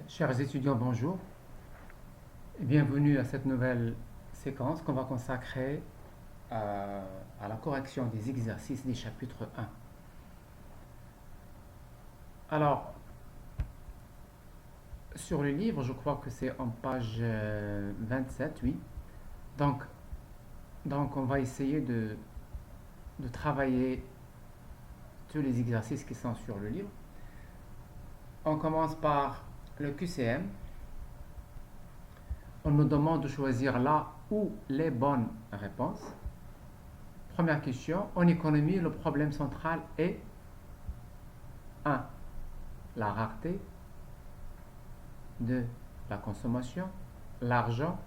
Chers étudiants, bonjour et bienvenue à cette nouvelle séquence qu'on va consacrer à la correction des exercices des chapitres 1. Alors, sur le livre, je crois que c'est en page 27, oui. Donc, on va essayer de travailler tous les exercices qui sont sur le livre. On commence par le QCM. On nous demande de choisir la ou les bonnes réponses. Première question, en économie, le problème central est 1. La rareté. 2. La consommation, l'argent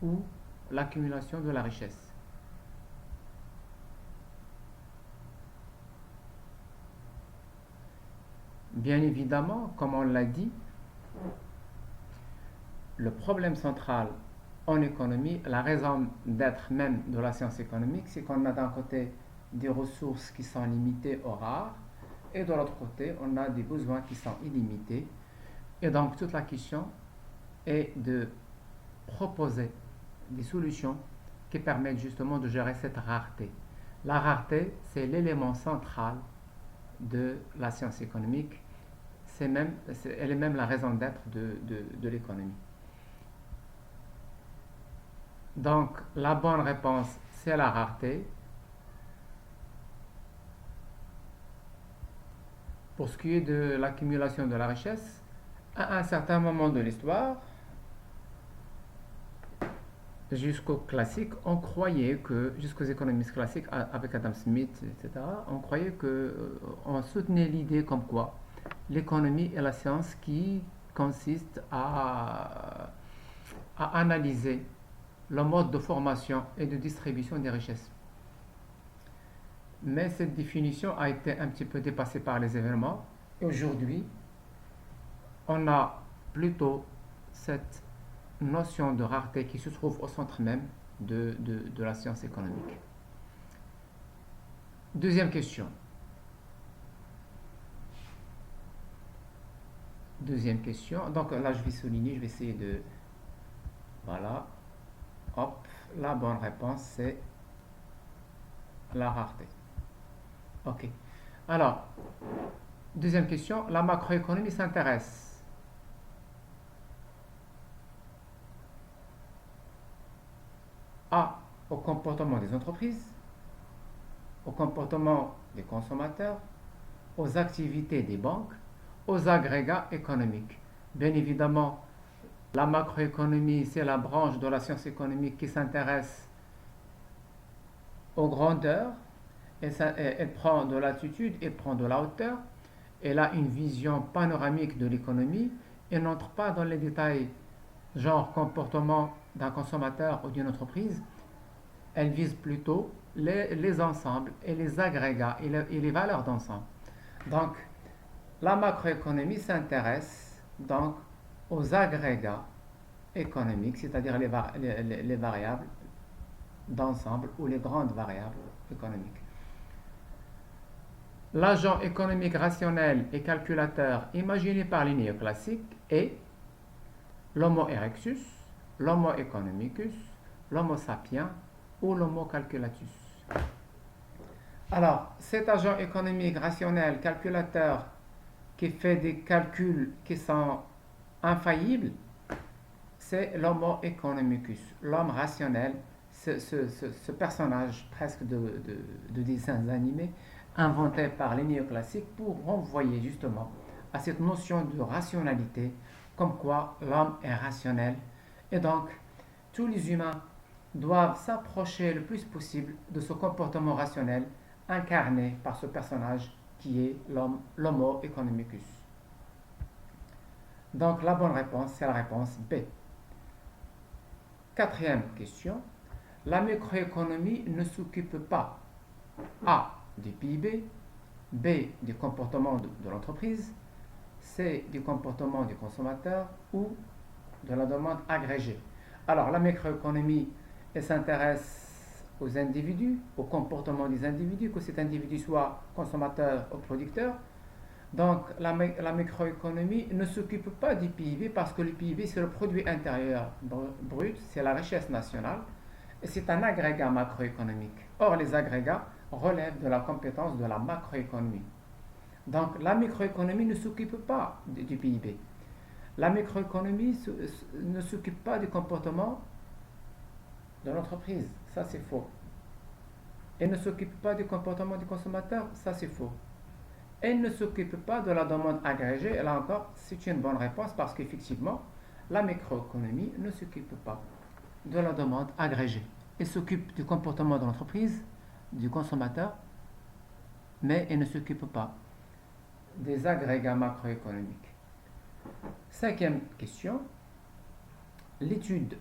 ou l'accumulation de la richesse. Bien évidemment, comme on l'a dit, le problème central en économie, la raison d'être même de la science économique, c'est qu'on a d'un côté des ressources qui sont limitées ou rares, et de l'autre côté, on a des besoins qui sont illimités. Et donc, toute la question est de proposer des solutions qui permettent justement de gérer cette rareté. La rareté, c'est l'élément central de la science économique. Elle est même la raison d'être de l'économie. Donc, la bonne réponse, c'est la rareté. Pour ce qui est de l'accumulation de la richesse, à un certain moment de l'histoire, jusqu'aux classiques, on croyait que, jusqu'aux économistes classiques, avec Adam Smith, etc., on croyait que, on soutenait l'idée comme quoi l'économie est la science qui consiste à analyser le mode de formation et de distribution des richesses. Mais cette définition a été un petit peu dépassée par les événements. Et aujourd'hui, on a plutôt cette notion de rareté qui se trouve au centre même de la science économique. Deuxième question. Deuxième question. Donc là, je vais souligner, je vais essayer de... Voilà. Hop. La bonne réponse, c'est la rareté. Ok. Alors, deuxième question. La macroéconomie s'intéresse A. Au comportement des entreprises, au comportement des consommateurs, aux activités des banques, aux agrégats économiques. Bien évidemment, la macroéconomie, c'est la branche de la science économique qui s'intéresse aux grandeurs. Elle prend de l'altitude, elle prend de la hauteur. Elle a une vision panoramique de l'économie et n'entre pas dans les détails, genre comportement d'un consommateur ou d'une entreprise. Elle vise plutôt les ensembles et les agrégats et les valeurs d'ensemble. Donc, la macroéconomie s'intéresse donc aux agrégats économiques, c'est-à-dire les variables d'ensemble ou les grandes variables économiques. L'agent économique rationnel et calculateur imaginé par les néoclassiques est l'Homo erectus, l'Homo economicus, l'Homo sapiens ou l'Homo calculatus. Alors, cet agent économique rationnel calculateur qui fait des calculs qui sont infaillibles, c'est l'Homo economicus, l'homme rationnel, ce personnage presque de dessins animés inventé par les néoclassiques pour renvoyer justement à cette notion de rationalité, comme quoi l'homme est rationnel. Et donc, tous les humains doivent s'approcher le plus possible de ce comportement rationnel incarné par ce personnage qui est l'Homo economicus. Donc la bonne réponse, c'est la réponse B. Quatrième question. La macroéconomie ne s'occupe pas A. du PIB, B. du comportement de l'entreprise, C. du comportement du consommateur ou de la demande agrégée. Alors la macroéconomie, elle s'intéresse aux individus, au comportement des individus, que cet individu soit consommateur ou producteur. Donc, la microéconomie ne s'occupe pas du PIB parce que le PIB, c'est le produit intérieur brut, c'est la richesse nationale, et c'est un agrégat macroéconomique. Or, les agrégats relèvent de la compétence de la macroéconomie. Donc, la microéconomie ne s'occupe pas du PIB. La microéconomie ne s'occupe pas du comportement de l'entreprise. Ça, c'est faux. Elle ne s'occupe pas du comportement du consommateur. Ça, c'est faux. Elle ne s'occupe pas de la demande agrégée. Et là encore, c'est une bonne réponse parce qu'effectivement, la microéconomie ne s'occupe pas de la demande agrégée. Elle s'occupe du comportement de l'entreprise, du consommateur, mais elle ne s'occupe pas des agrégats macroéconomiques. Cinquième question. L'étude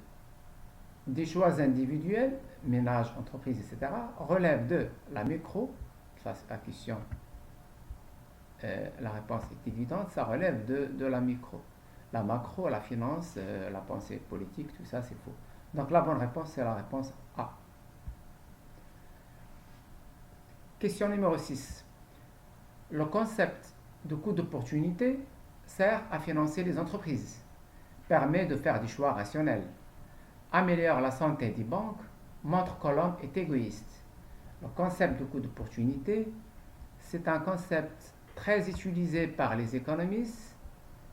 des choix individuels, ménage, entreprise, etc., relève de la micro, ça c'est la question, la réponse est évidente, ça relève de la micro. La macro, la finance, la pensée politique, tout ça c'est faux. Donc la bonne réponse c'est la réponse A. Question numéro 6. Le concept de coût d'opportunité sert à financer les entreprises, permet de faire des choix rationnels, améliore la santé des banques, montre que l'homme est égoïste. Le concept de coût d'opportunité, c'est un concept très utilisé par les économistes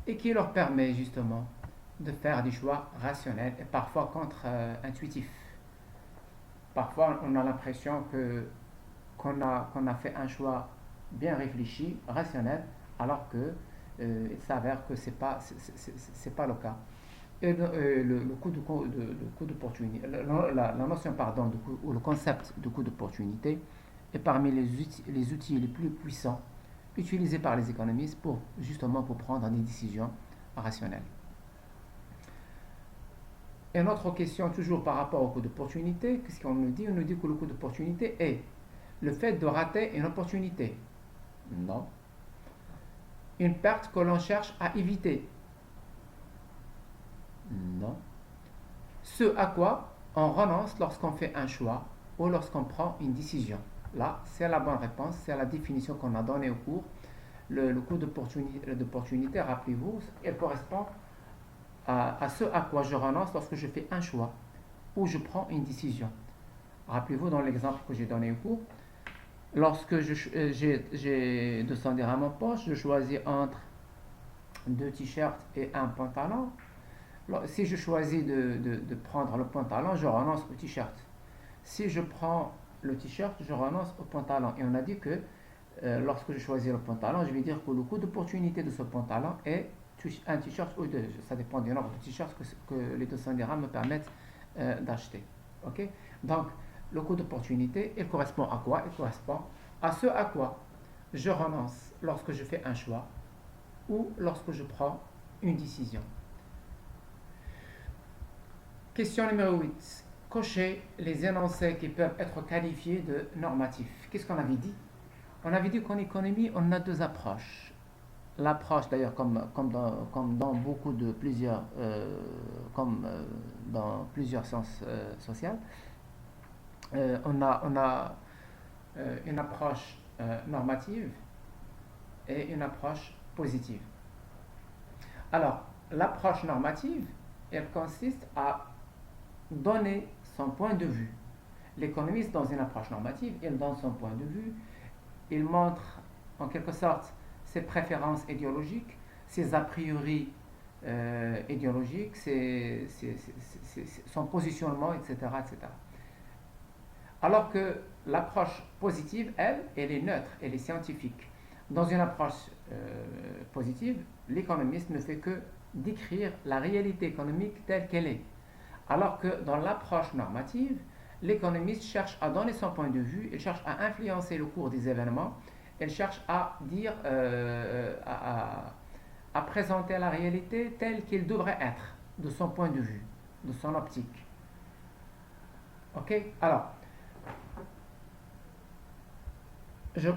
et qui leur permet justement de faire des choix rationnels et parfois contre-intuitifs. Parfois, on a l'impression qu'on a fait un choix bien réfléchi, rationnel, alors que il s'avère que c'est pas le cas. Et le coût d'opportunité, la notion pardon, ou le concept de coût d'opportunité est parmi les outils les plus puissants utilisés par les économistes justement pour prendre des décisions rationnelles. Et une autre question, toujours par rapport au coût d'opportunité, qu'est-ce qu'on nous dit? On nous dit que le coût d'opportunité est le fait de rater une opportunité. Non. Une perte que l'on cherche à éviter. Non. Ce à quoi on renonce lorsqu'on fait un choix ou lorsqu'on prend une décision. Là, c'est la bonne réponse, c'est la définition qu'on a donnée au cours. Le coût d'opportunité, rappelez-vous, elle correspond à ce à quoi je renonce lorsque je fais un choix ou je prends une décision. Rappelez-vous dans l'exemple que j'ai donné au cours, lorsque j'ai 200 dirhams en poche, je choisis entre 2 t-shirts et un pantalon. Si je choisis de prendre le pantalon, je renonce au t-shirt. Si je prends le t-shirt, je renonce au pantalon. Et on a dit que lorsque je choisis le pantalon, je vais dire que le coût d'opportunité de ce pantalon est un t-shirt ou deux. Ça dépend du nombre de t-shirts que les 200 dirhams me permettent d'acheter. Ok? Donc, le coût d'opportunité, il correspond à quoi? Il correspond à ce à quoi je renonce lorsque je fais un choix ou lorsque je prends une décision. Question numéro 8. Cochez les énoncés qui peuvent être qualifiés de normatifs. Qu'est-ce qu'on avait dit? On avait dit qu'en économie, on a deux approches. L'approche, d'ailleurs, comme dans beaucoup de plusieurs, dans plusieurs sciences sociales, on a une approche normative et une approche positive. Alors, l'approche normative, elle consiste à donner son point de vue. L'économiste, dans une approche normative, il donne son point de vue, il montre en quelque sorte ses préférences idéologiques, ses a priori idéologiques, son positionnement, etc., etc. Alors que l'approche positive, elle est neutre, elle est scientifique. Dans une approche positive, l'économiste ne fait que décrire la réalité économique telle qu'elle est. Alors que dans l'approche normative, l'économiste cherche à donner son point de vue, il cherche à influencer le cours des événements, il cherche à dire, à présenter la réalité telle qu'elle devrait être, de son point de vue, de son optique. Ok? Alors,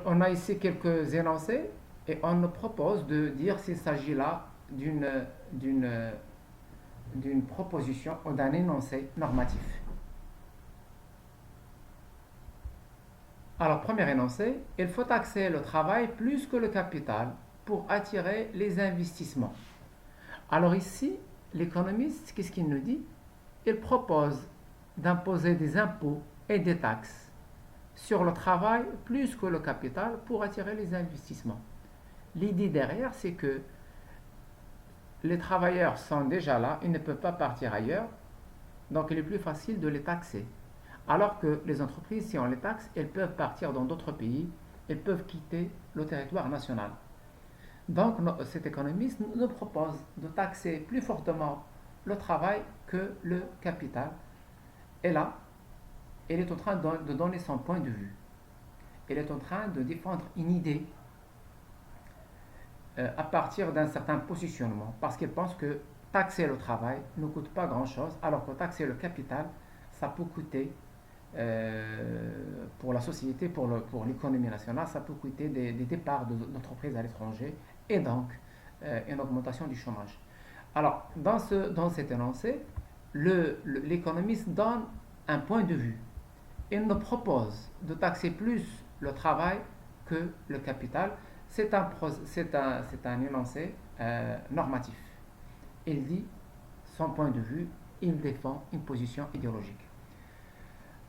on a ici quelques énoncés et on nous propose de dire s'il s'agit là d'une proposition ou d'un énoncé normatif. Alors, premier énoncé, il faut taxer le travail plus que le capital pour attirer les investissements. Alors ici, l'économiste, qu'est-ce qu'il nous dit? Il propose d'imposer des impôts et des taxes sur le travail plus que le capital pour attirer les investissements. L'idée derrière, c'est que les travailleurs sont déjà là, ils ne peuvent pas partir ailleurs, donc il est plus facile de les taxer. Alors que les entreprises, si on les taxe, elles peuvent partir dans d'autres pays, elles peuvent quitter le territoire national. Donc cet économiste nous propose de taxer plus fortement le travail que le capital. Et là, elle est en train de donner son point de vue. Elle est en train de défendre une idée à partir d'un certain positionnement, parce qu'elle pense que taxer le travail ne coûte pas grand-chose, alors que taxer le capital, ça peut coûter pour la société, pour l'économie nationale, ça peut coûter des départs d'entreprises à l'étranger et donc une augmentation du chômage. Alors, dans cet énoncé, l'économiste donne un point de vue. Il nous propose de taxer plus le travail que le capital. C'est un énoncé normatif. Il dit son point de vue, il défend une position idéologique.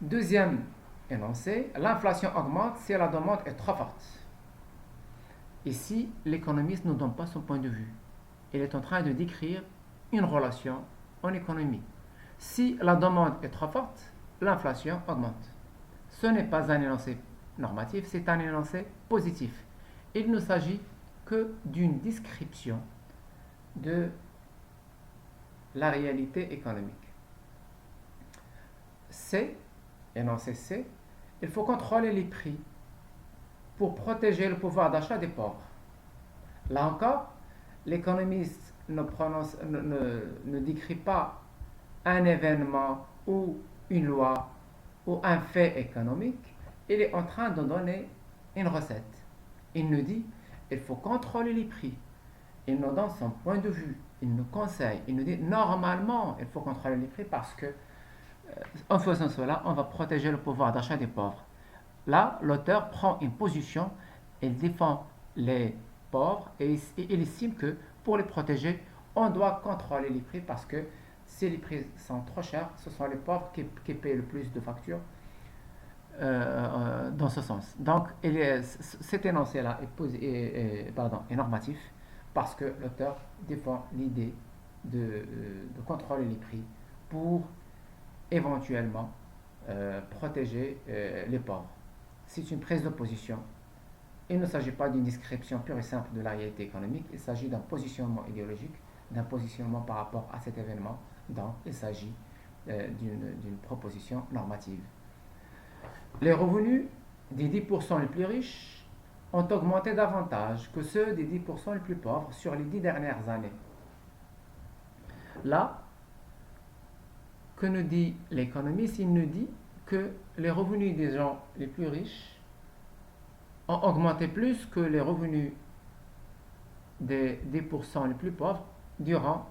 Deuxième énoncé, l'inflation augmente si la demande est trop forte. Ici, l'économiste ne donne pas son point de vue. Il est en train de décrire une relation en économie. Si la demande est trop forte, l'inflation augmente. Ce n'est pas un énoncé normatif, c'est un énoncé positif. Il ne s'agit que d'une description de la réalité économique. C, énoncé C, il faut contrôler les prix pour protéger le pouvoir d'achat des pauvres. Là encore, l'économiste ne décrit pas un événement ou une loi ou un fait économique, il est en train de donner une recette. Il nous dit, il faut contrôler les prix. Il nous donne son point de vue, il nous conseille, il nous dit, normalement, il faut contrôler les prix parce que, en faisant cela, on va protéger le pouvoir d'achat des pauvres. Là, l'auteur prend une position, il défend les pauvres et il estime que pour les protéger, on doit contrôler les prix parce que si les prix sont trop chers, ce sont les pauvres qui paient le plus de factures dans ce sens. Donc, cet énoncé-là est normatif parce que l'auteur défend l'idée de contrôler les prix pour éventuellement protéger les pauvres. C'est une prise de position. Il ne s'agit pas d'une description pure et simple de la réalité économique, il s'agit d'un positionnement idéologique, d'un positionnement par rapport à cet événement, donc il s'agit d'une proposition normative. Les revenus des 10% les plus riches ont augmenté davantage que ceux des 10% les plus pauvres sur les 10 dernières années. Là, que nous dit l'économiste? Il nous dit que les revenus des gens les plus riches ont augmenté plus que les revenus des 10% les plus pauvres durant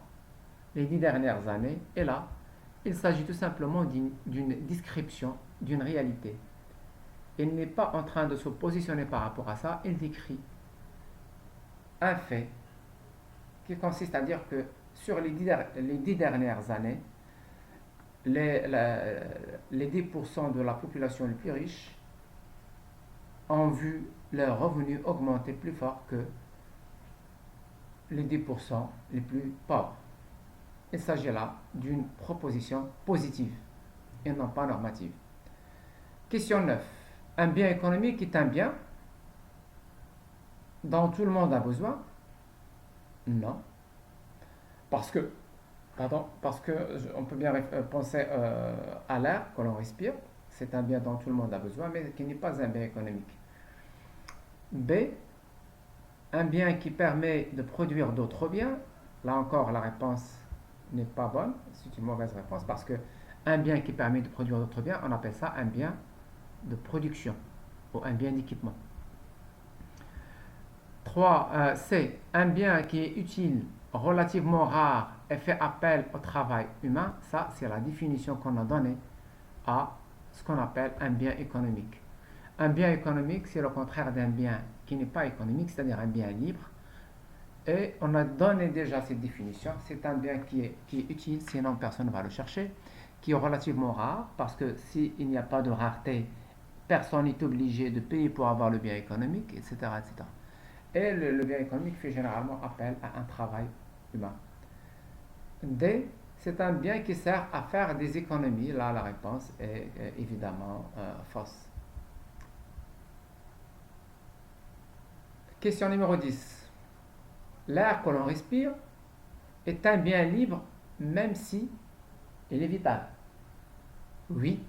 les 10 dernières années. Et là, il s'agit tout simplement d'une description d'une réalité. Il n'est pas en train de se positionner par rapport à ça, il décrit un fait qui consiste à dire que sur les 10 dernières années, les 10% de la population les plus riche ont vu leurs revenus augmenter plus fort que les 10% les plus pauvres. Il s'agit là d'une proposition positive et non pas normative. Question 9. Un bien économique est un bien dont tout le monde a besoin? Non. Parce que on peut bien penser à l'air que l'on respire. C'est un bien dont tout le monde a besoin, mais qui n'est pas un bien économique. B, un bien qui permet de produire d'autres biens. Là encore, la réponse n'est pas bonne. C'est une mauvaise réponse parce que un bien qui permet de produire d'autres biens, on appelle ça un bien de production ou un bien d'équipement. 3. C, un bien qui est utile, relativement rare et fait appel au travail humain. Ça, c'est la définition qu'on a donnée à ce qu'on appelle un bien économique. Un bien économique, c'est le contraire d'un bien qui n'est pas économique, c'est-à-dire un bien libre. Et on a donné déjà cette définition. C'est un bien qui est utile, sinon personne ne va le chercher, qui est relativement rare, parce que s'il n'y a pas de rareté, personne n'est obligé de payer pour avoir le bien économique, etc. etc. Et le bien économique fait généralement appel à un travail humain. D, c'est un bien qui sert à faire des économies. Là, la réponse est évidemment fausse. Question numéro 10. L'air que l'on respire est un bien libre même si il est vital. Oui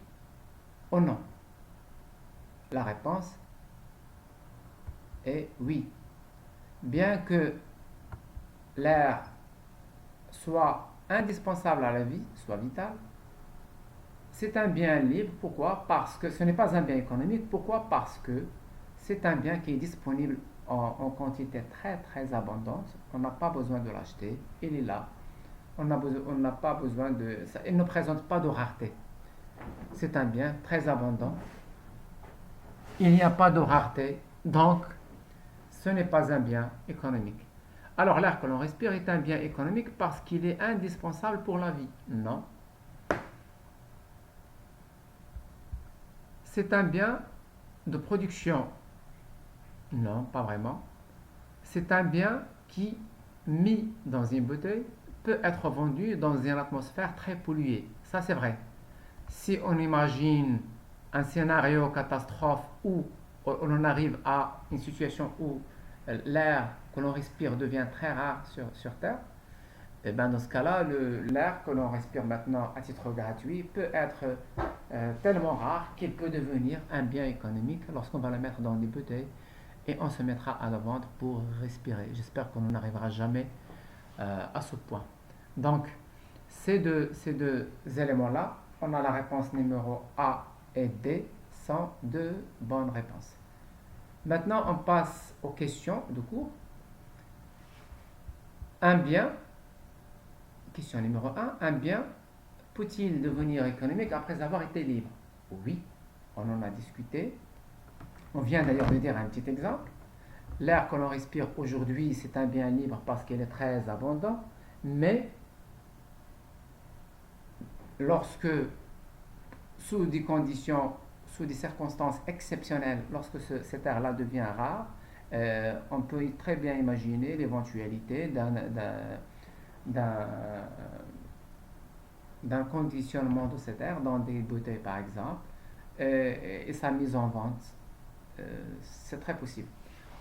ou non? La réponse est oui. Bien que l'air soit indispensable à la vie, soit vital, c'est un bien libre. Pourquoi? Parce que ce n'est pas un bien économique. Pourquoi? Parce que c'est un bien qui est disponible en quantité très très abondante. On n'a pas besoin de l'acheter. Il est là. On n'a pas besoin de ça. Il ne présente pas de rareté. C'est un bien très abondant. Il n'y a pas de rareté. Donc, ce n'est pas un bien économique. Alors, l'air que l'on respire est un bien économique parce qu'il est indispensable pour la vie. Non. C'est un bien de production. Non, pas vraiment. C'est un bien qui, mis dans une bouteille, peut être vendu dans une atmosphère très polluée. Ça, c'est vrai. Si on imagine un scénario catastrophe où on arrive à une situation où l'air que l'on respire devient très rare sur Terre, et ben dans ce cas-là, l'air que l'on respire maintenant à titre gratuit peut être tellement rare qu'il peut devenir un bien économique lorsqu'on va le mettre dans des bouteilles et on se mettra à la vendre pour respirer. J'espère qu'on n'arrivera jamais à ce point. Donc, ces deux éléments-là, on a la réponse numéro A et D sont deux bonnes réponses. Maintenant, on passe aux questions du cours. Un bien, question numéro un bien peut-il devenir économique après avoir été libre? Oui, on en a discuté. On vient d'ailleurs de dire un petit exemple. L'air que l'on respire aujourd'hui, c'est un bien libre parce qu'il est très abondant, mais lorsque, sous des conditions, sous des circonstances exceptionnelles, lorsque cet air-là devient rare, on peut très bien imaginer l'éventualité d'un conditionnement de cet air dans des bouteilles par exemple, et sa mise en vente. C'est très possible.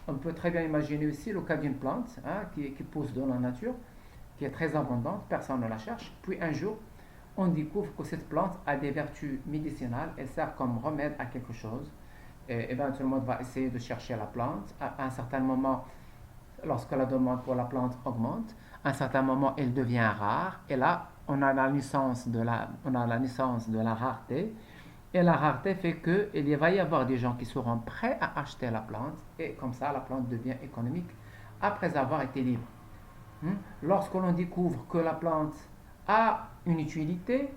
On peut très bien imaginer aussi le cas d'une plante qui pousse dans la nature, qui est très abondante, personne ne la cherche, puis un jour, on découvre que cette plante a des vertus médicinales, elle sert comme remède à quelque chose, et bien tout le monde va essayer de chercher la plante. À un certain moment, lorsque la demande pour la plante augmente, à un certain moment, elle devient rare, et là, on a la naissance de la rareté, et la rareté fait qu'il va y avoir des gens qui seront prêts à acheter la plante, et comme ça, la plante devient économique après avoir été libre. Lorsque l'on découvre que la plante a une utilité,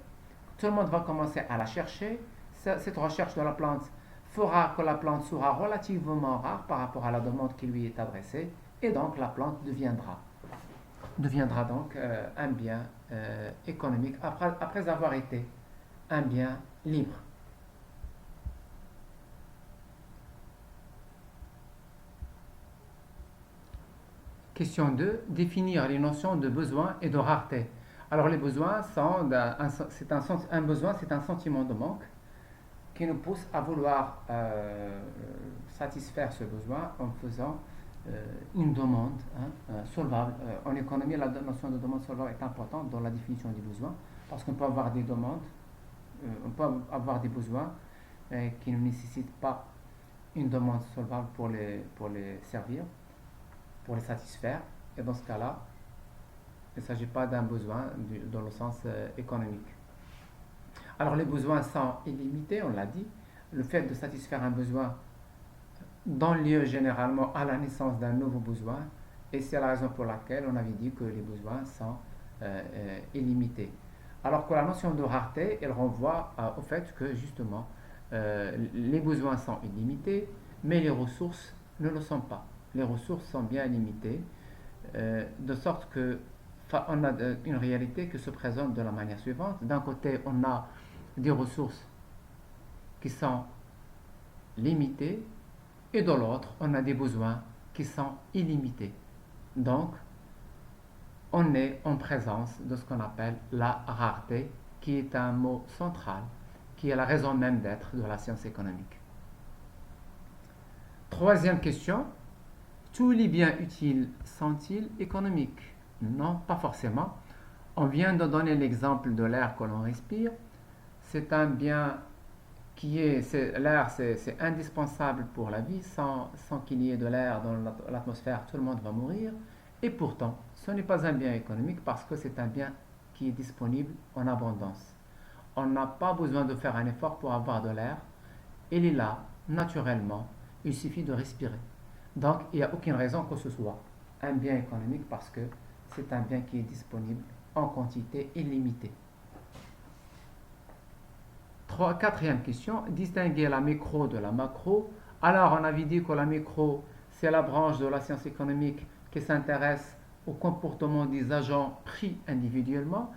tout le monde va commencer à la chercher. Cette recherche de la plante fera que la plante sera relativement rare par rapport à la demande qui lui est adressée, et donc la plante deviendra donc un bien économique après avoir été un bien libre. Question 2. Définir les notions de besoin et de rareté. Alors les besoins sont un besoin, c'est un sentiment de manque qui nous pousse à vouloir satisfaire ce besoin en faisant une demande solvable. En économie, la notion de demande solvable est importante dans la définition des besoins parce qu'on peut avoir des demandes, on peut avoir des besoins qui ne nécessitent pas une demande solvable pour les servir, pour les satisfaire. Et dans ce cas-là, il ne s'agit pas d'un besoin dans le sens économique. Alors les besoins sont illimités, on l'a dit. Le fait de satisfaire un besoin donne lieu généralement à la naissance d'un nouveau besoin, et c'est la raison pour laquelle on avait dit que les besoins sont illimités. Alors que la notion de rareté, elle renvoie au fait que justement les besoins sont illimités, mais les ressources ne le sont pas. Les ressources sont bien limitées. de sorte que on a une réalité qui se présente de la manière suivante. D'un côté, on a des ressources qui sont limitées et de l'autre, on a des besoins qui sont illimités. Donc, on est en présence de ce qu'on appelle la rareté, qui est un mot central, qui est la raison même d'être de la science économique. Troisième question, tous les biens utiles sont-ils économiques? Non, pas forcément. On vient de donner l'exemple de l'air que l'on respire. C'est un bien l'air, c'est indispensable pour la vie. Sans qu'il y ait de l'air dans l'atmosphère, tout le monde va mourir. Et pourtant, ce n'est pas un bien économique parce que c'est un bien qui est disponible en abondance. On n'a pas besoin de faire un effort pour avoir de l'air. Il est là, naturellement. Il suffit de respirer. Donc, il n'y a aucune raison que ce soit un bien économique parce que c'est un bien qui est disponible en quantité illimitée. Quatrième question, distinguer la micro de la macro. Alors, on avait dit que la micro, c'est la branche de la science économique qui s'intéresse au comportement des agents pris individuellement.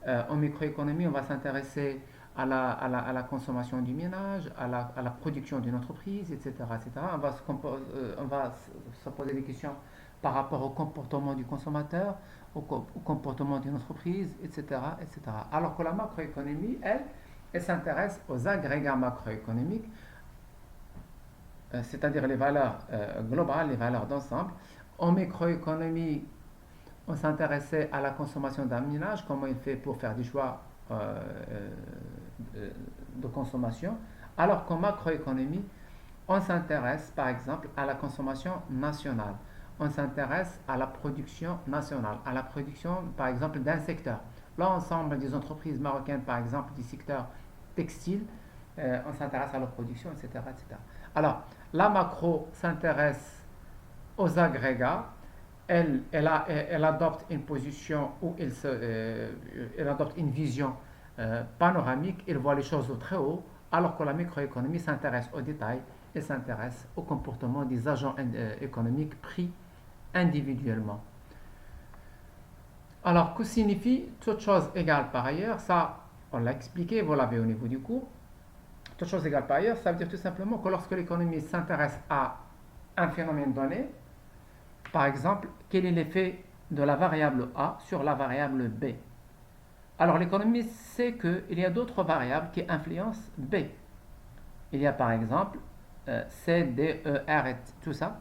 En microéconomie, on va s'intéresser à la consommation du ménage, à la production d'une entreprise, etc., etc. On va se poser des questions par rapport au comportement du consommateur, au comportement d'une entreprise, etc., etc. Alors que la macroéconomie, elle s'intéresse aux agrégats macroéconomiques, c'est-à-dire les valeurs globales, les valeurs d'ensemble. En microéconomie, on s'intéressait à la consommation d'un ménage, comment il fait pour faire des choix de consommation, alors qu'en macroéconomie, on s'intéresse par exemple à la consommation nationale. On s'intéresse à la production nationale, à la production par exemple d'un secteur. L'ensemble des entreprises marocaines, par exemple, du secteur textile, on s'intéresse à la production, etc., etc. Alors, la macro s'intéresse aux agrégats. Elle adopte une position où elle adopte une vision panoramique, elle voit les choses de très haut, alors que la microéconomie s'intéresse aux détails et s'intéresse au comportement des agents économiques pris individuellement. Alors, que signifie toute chose égale par ailleurs? Ça, on l'a expliqué, vous l'avez au niveau du cours. Toute chose égale par ailleurs, ça veut dire tout simplement que lorsque l'économie s'intéresse à un phénomène donné, par exemple, quel est l'effet de la variable A sur la variable B? Alors l'économie sait qu'il y a d'autres variables qui influencent B. Il y a par exemple C, D, E, R et tout ça.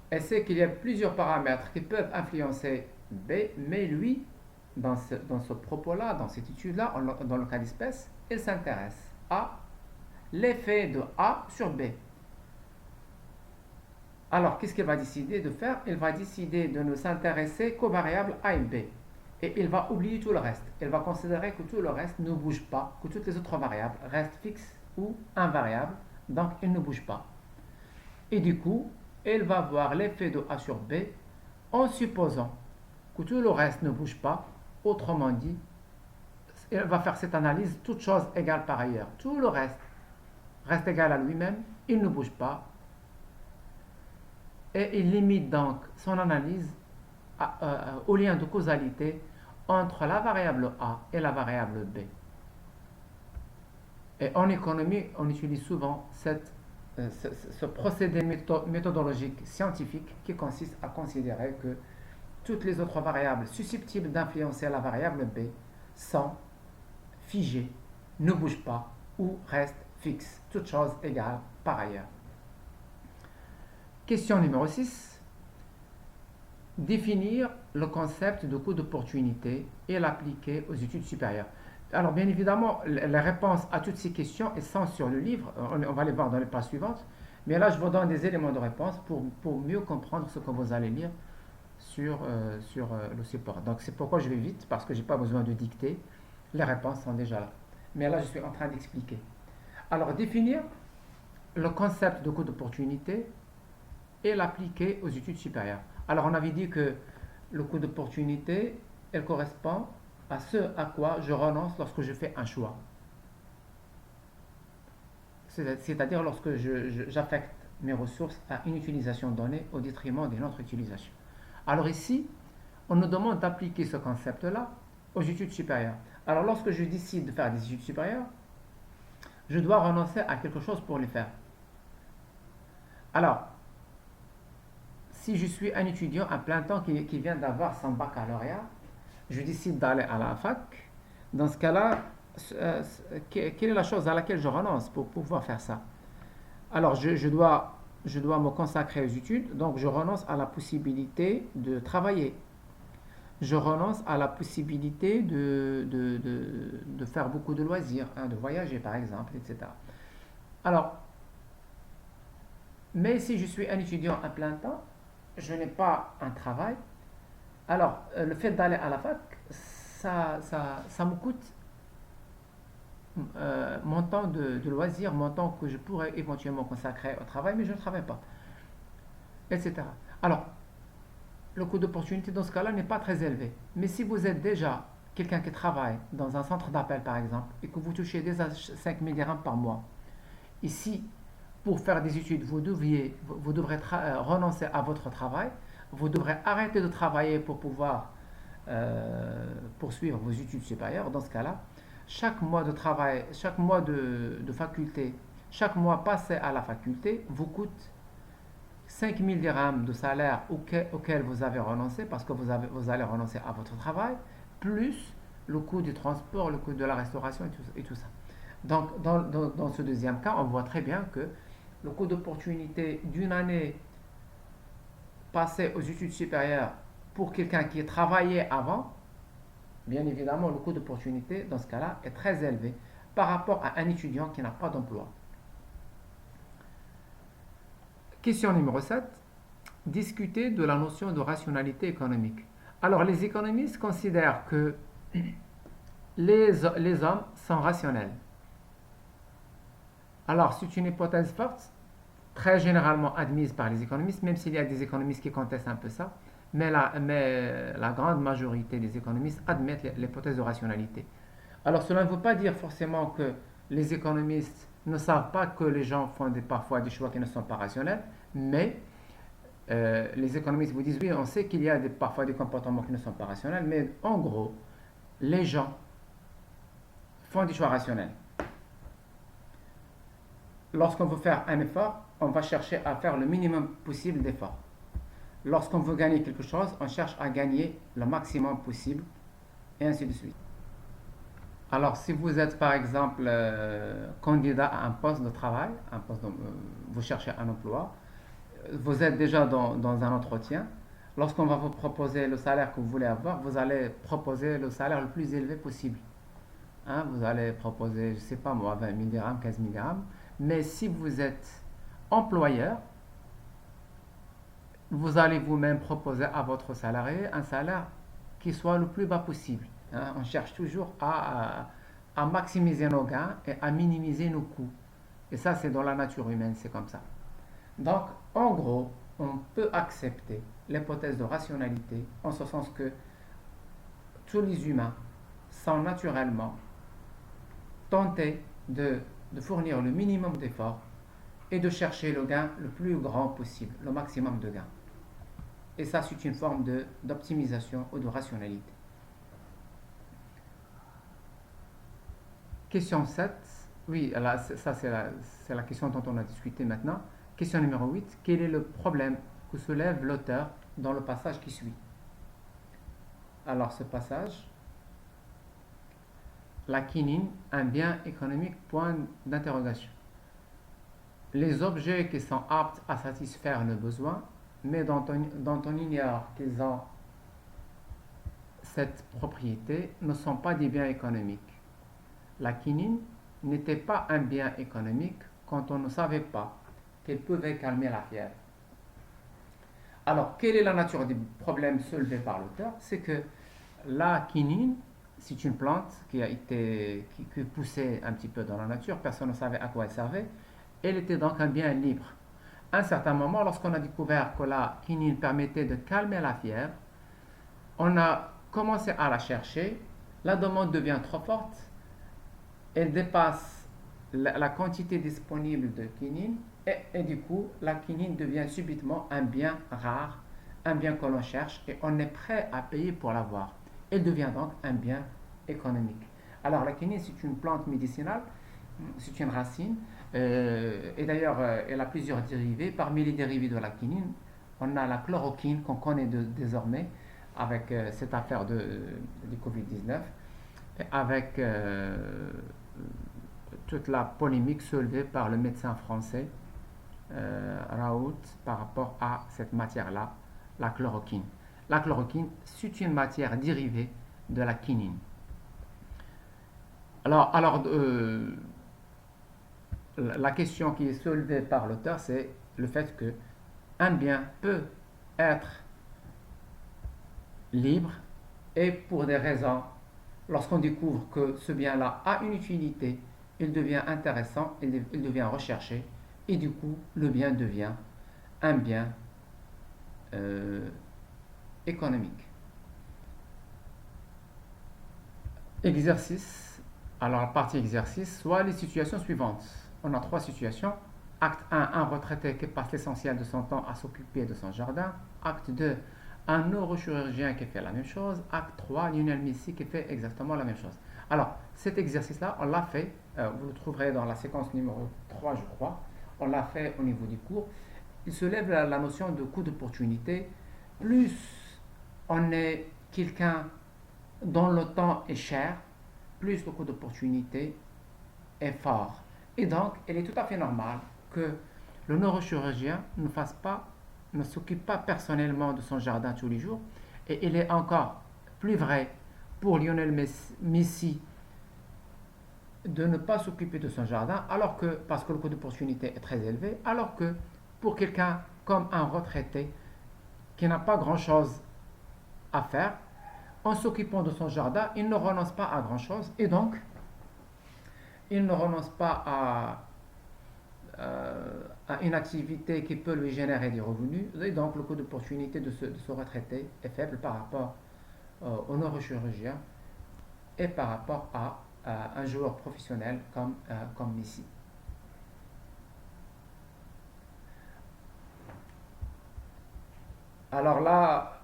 Elle sait qu'il y a plusieurs paramètres qui peuvent influencer B, mais lui, dans ce propos-là, dans cette étude-là, dans le cas d'espèce, il s'intéresse à l'effet de A sur B. Alors, qu'est-ce qu'il va décider de faire? Il va décider de ne s'intéresser qu'aux variables A et B. Et il va oublier tout le reste. Il va considérer que tout le reste ne bouge pas, que toutes les autres variables restent fixes ou invariables, donc il ne bouge pas. Et du coup, il va voir l'effet de A sur B en supposant que tout le reste ne bouge pas. Autrement dit, il va faire cette analyse, toute chose égale par ailleurs. Tout le reste égal à lui-même, il ne bouge pas. Et il limite donc son analyse au lien de causalité entre la variable A et la variable B. Et en économie, on utilise souvent ce procédé méthodologique scientifique qui consiste à considérer que toutes les autres variables susceptibles d'influencer la variable B sont figées, ne bougent pas ou restent fixes, toutes choses égales par ailleurs. Question numéro 6. Définir le concept de coût d'opportunité et l'appliquer aux études supérieures. Alors, bien évidemment, les réponses à toutes ces questions sont sur le livre. On va les voir dans les pages suivantes. Mais là, je vous donne des éléments de réponse pour mieux comprendre ce que vous allez lire sur le support. Donc, c'est pourquoi je vais vite, parce que je n'ai pas besoin de dicter. Les réponses sont déjà là. Mais là, je suis en train d'expliquer. Alors, définir le concept de coût d'opportunité et l'appliquer aux études supérieures. Alors, on avait dit que le coût d'opportunité, elle correspond à ce à quoi je renonce lorsque je fais un choix. C'est-à-dire lorsque j'affecte mes ressources à une utilisation donnée au détriment d'une autre utilisation. Alors ici, on nous demande d'appliquer ce concept-là aux études supérieures. Alors lorsque je décide de faire des études supérieures, je dois renoncer à quelque chose pour les faire. Alors, si je suis un étudiant à plein temps qui vient d'avoir son baccalauréat, je décide d'aller à la fac. Dans ce cas-là, quelle est la chose à laquelle je renonce pour pouvoir faire ça? Alors, je dois me consacrer aux études, donc je renonce à la possibilité de travailler. Je renonce à la possibilité de faire beaucoup de loisirs, hein, de voyager par exemple, etc. Alors, mais si je suis un étudiant à plein temps, je n'ai pas un travail, alors le fait d'aller à la fac, ça me coûte mon temps de loisir, mon temps que je pourrais éventuellement consacrer au travail, mais je ne travaille pas, etc. Alors, le coût d'opportunité dans ce cas-là n'est pas très élevé. Mais si vous êtes déjà quelqu'un qui travaille dans un centre d'appel, par exemple, et que vous touchez déjà 5 000 dirhams par mois, ici, pour faire des études, vous devrez renoncer à votre travail, vous devrez arrêter de travailler pour pouvoir poursuivre vos études supérieures. Dans ce cas-là, chaque mois de travail, chaque mois de faculté, chaque mois passé à la faculté vous coûte 5 000 dirhams de salaire auquel vous avez renoncé parce que vous allez renoncer à votre travail, plus le coût du transport, le coût de la restauration et tout ça. Donc, dans ce deuxième cas, on voit très bien que le coût d'opportunité d'une année passée aux études supérieures pour quelqu'un qui travaillait avant, bien évidemment, le coût d'opportunité dans ce cas-là est très élevé par rapport à un étudiant qui n'a pas d'emploi. Question numéro 7. Discuter de la notion de rationalité économique. Alors, les économistes considèrent que les hommes sont rationnels. Alors, c'est une hypothèse forte, très généralement admise par les économistes, même s'il y a des économistes qui contestent un peu ça, mais la grande majorité des économistes admettent l'hypothèse de rationalité. Alors, cela ne veut pas dire forcément que les économistes ne savent pas que les gens font parfois des choix qui ne sont pas rationnels, mais les économistes vous disent oui, on sait qu'il y a parfois des comportements qui ne sont pas rationnels, mais en gros, les gens font des choix rationnels. Lorsqu'on veut faire un effort, on va chercher à faire le minimum possible d'efforts. Lorsqu'on veut gagner quelque chose, on cherche à gagner le maximum possible, et ainsi de suite. Alors, si vous êtes par exemple candidat à un poste de travail, vous cherchez un emploi, vous êtes déjà dans un entretien, lorsqu'on va vous proposer le salaire que vous voulez avoir, vous allez proposer le salaire le plus élevé possible. Hein, vous allez proposer, je ne sais pas moi, 20 000 dirhams, 15 000 dirhams. Mais si vous êtes employeur, vous allez vous-même proposer à votre salarié un salaire qui soit le plus bas possible. Hein, on cherche toujours à maximiser nos gains et à minimiser nos coûts. Et ça, c'est dans la nature humaine, c'est comme ça. Donc, en gros, on peut accepter l'hypothèse de rationalité en ce sens que tous les humains sont naturellement tentés de fournir le minimum d'efforts et de chercher le gain le plus grand possible, le maximum de gains. Et ça, c'est une forme d'optimisation ou de rationalité. Question 7. Oui, là, ça c'est la question dont on a discuté maintenant. Question numéro 8. Quel est le problème que soulève l'auteur dans le passage qui suit? Alors, ce passage, la quinine, un bien économique, point d'interrogation. Les objets qui sont aptes à satisfaire le besoin, mais dont on ignore qu'ils ont cette propriété, ne sont pas des biens économiques. La quinine n'était pas un bien économique quand on ne savait pas qu'elle pouvait calmer la fièvre. Alors, quelle est la nature du problème soulevé par l'auteur? C'est que la quinine, c'est une plante qui poussait un petit peu dans la nature, personne ne savait à quoi elle servait. Elle était donc un bien libre. À un certain moment, lorsqu'on a découvert que la quinine permettait de calmer la fièvre, on a commencé à la chercher, la demande devient trop forte, elle dépasse la quantité disponible de quinine et du coup, la quinine devient subitement un bien rare, un bien que l'on cherche et on est prêt à payer pour l'avoir. Elle devient donc un bien économique. Alors la quinine, c'est une plante médicinale, c'est une racine, et d'ailleurs elle a plusieurs dérivés. Parmi les dérivés de la quinine, on a la chloroquine qu'on connaît désormais avec cette affaire du Covid-19, avec toute la polémique soulevée par le médecin français Raoult par rapport à cette matière-là, la chloroquine. La chloroquine, c'est une matière dérivée de la quinine. Alors, la question qui est soulevée par l'auteur, c'est le fait que un bien peut être libre et pour des raisons, lorsqu'on découvre que ce bien-là a une utilité, il devient intéressant, il devient recherché et du coup le bien devient un bien euh, économique. Exercice. Alors la partie exercice, soit les situations suivantes. On a trois situations. Acte 1, un retraité qui passe l'essentiel de son temps à s'occuper de son jardin. Acte 2, un neurochirurgien qui fait la même chose. Acte 3, Lionel Messi qui fait exactement la même chose. Alors, cet exercice-là, on l'a fait, vous le trouverez dans la séquence numéro 3, je crois. On l'a fait au niveau du cours. Il se lève la notion de coût d'opportunité. Plus on est quelqu'un dont le temps est cher, plus le coût d'opportunité est fort. Et donc, il est tout à fait normal que le neurochirurgien ne s'occupe pas personnellement de son jardin tous les jours. Et il est encore plus vrai pour Lionel Messi de ne pas s'occuper de son jardin, parce que le coût d'opportunité est très élevé, alors que pour quelqu'un comme un retraité qui n'a pas grand-chose à faire, en s'occupant de son jardin, il ne renonce pas à grand-chose et donc il ne renonce pas à une activité qui peut lui générer des revenus et donc le coût d'opportunité de ce retraité est faible par rapport au neurochirurgien et par rapport à un joueur professionnel comme Messi. Alors là,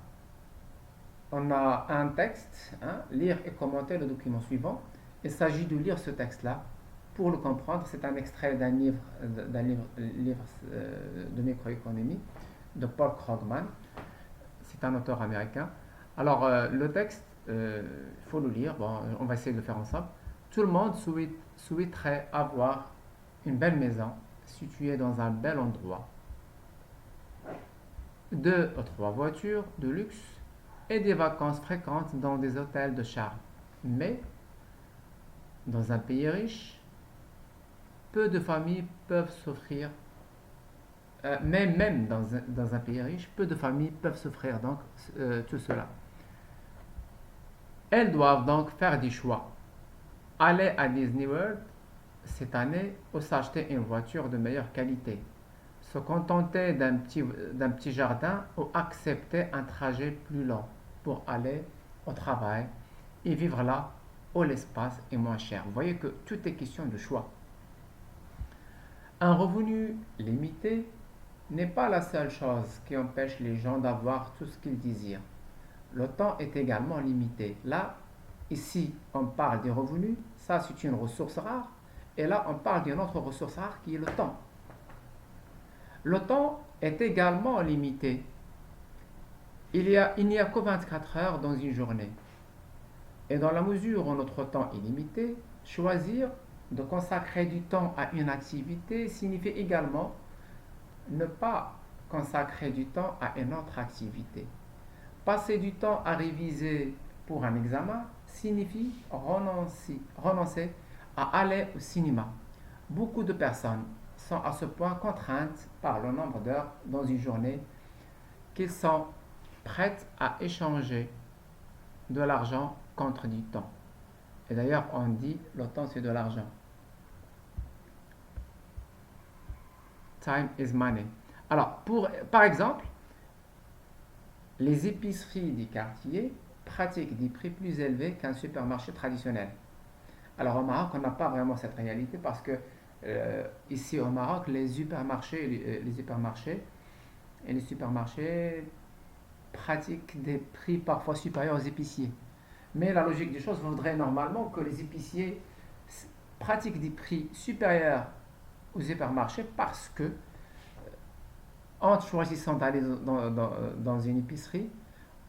on a un texte, hein, lire et commenter le document suivant. Il s'agit de lire ce texte-là pour le comprendre. C'est un extrait d'un livre de microéconomie de Paul Krugman. C'est un auteur américain. Alors, le texte, il faut le lire. Bon, on va essayer de le faire ensemble. Tout le monde souhaiterait avoir une belle maison située dans un bel endroit, 2 ou 3 voitures de luxe et des vacances fréquentes dans des hôtels de charme. Mais, dans un pays riche, peu de familles peuvent s'offrir, mais même dans un pays riche, peu de familles peuvent s'offrir donc tout cela. Elles doivent donc faire des choix. Aller à Disney World cette année ou s'acheter une voiture de meilleure qualité. Se contenter d'un petit jardin ou accepter un trajet plus long pour aller au travail et vivre là où l'espace est moins cher. Vous voyez que tout est question de choix. Un revenu limité n'est pas la seule chose qui empêche les gens d'avoir tout ce qu'ils désirent. Le temps est également limité. Là, ici, on parle des revenus, ça c'est une ressource rare, et là on parle d'une autre ressource rare qui est le temps. Le temps est également limité. Il n'y a que 24 heures dans une journée. Et dans la mesure où notre temps est limité, choisir de consacrer du temps à une activité signifie également ne pas consacrer du temps à une autre activité. Passer du temps à réviser pour un examen signifie renoncer à aller au cinéma. Beaucoup de personnes sont à ce point contraintes par le nombre d'heures dans une journée qu'ils sont prêtes à échanger de l'argent contre du temps. Et d'ailleurs, on dit le temps c'est de l'argent. Time is money. Alors, par exemple, les épiceries des quartiers pratiquent des prix plus élevés qu'un supermarché traditionnel. Alors au Maroc, on n'a pas vraiment cette réalité parce que ici au Maroc, les supermarchés et les supermarchés pratiquent des prix parfois supérieurs aux épiciers. Mais la logique des choses voudrait normalement que les épiciers pratiquent des prix supérieurs aux hypermarchés parce que en choisissant d'aller dans une épicerie,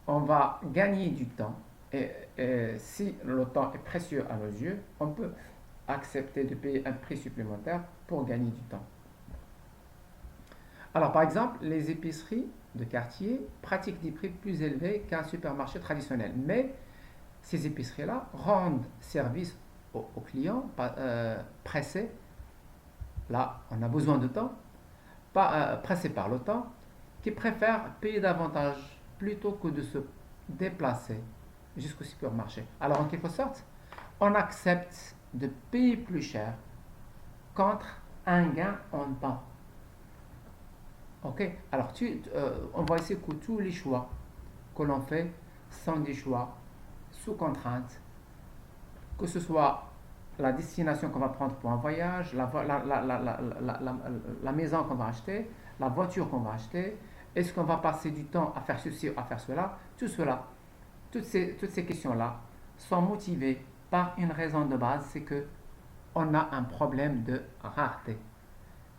on va gagner du temps. Et si le temps est précieux à nos yeux, on peut accepter de payer un prix supplémentaire pour gagner du temps. Alors, par exemple, les épiceries de quartier pratiquent des prix plus élevés qu'un supermarché traditionnel. Mais ces épiceries-là rendent service aux clients pressés. Là, on a besoin de temps, pas pressés par le temps, qui préfèrent payer davantage plutôt que de se déplacer jusqu'au supermarché. Alors, en quelque sorte, on accepte de payer plus cher contre un gain en temps. Ok, alors on va essayer que tous les choix que l'on fait sont des choix sous contrainte, que ce soit la destination qu'on va prendre pour un voyage, la maison qu'on va acheter, la voiture qu'on va acheter, est-ce qu'on va passer du temps à faire ceci ou à faire cela, tout cela, toutes ces questions-là sont motivées par une raison de base, c'est que on a un problème de rareté.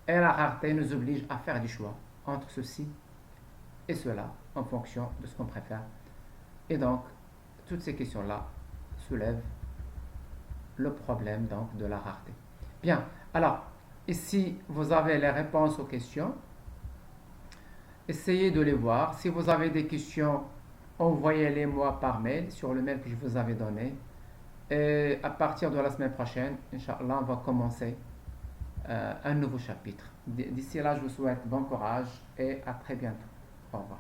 Et la rareté nous oblige à faire des choix entre ceci et cela en fonction de ce qu'on préfère. Et donc, toutes ces questions-là soulèvent le problème donc de la rareté. Bien, alors, ici, vous avez les réponses aux questions. Essayez de les voir. Si vous avez des questions, envoyez-les moi par mail sur le mail que je vous avais donné. Et à partir de la semaine prochaine, Inch'Allah, on va commencer un nouveau chapitre. D'ici là, je vous souhaite bon courage et à très bientôt. Au revoir.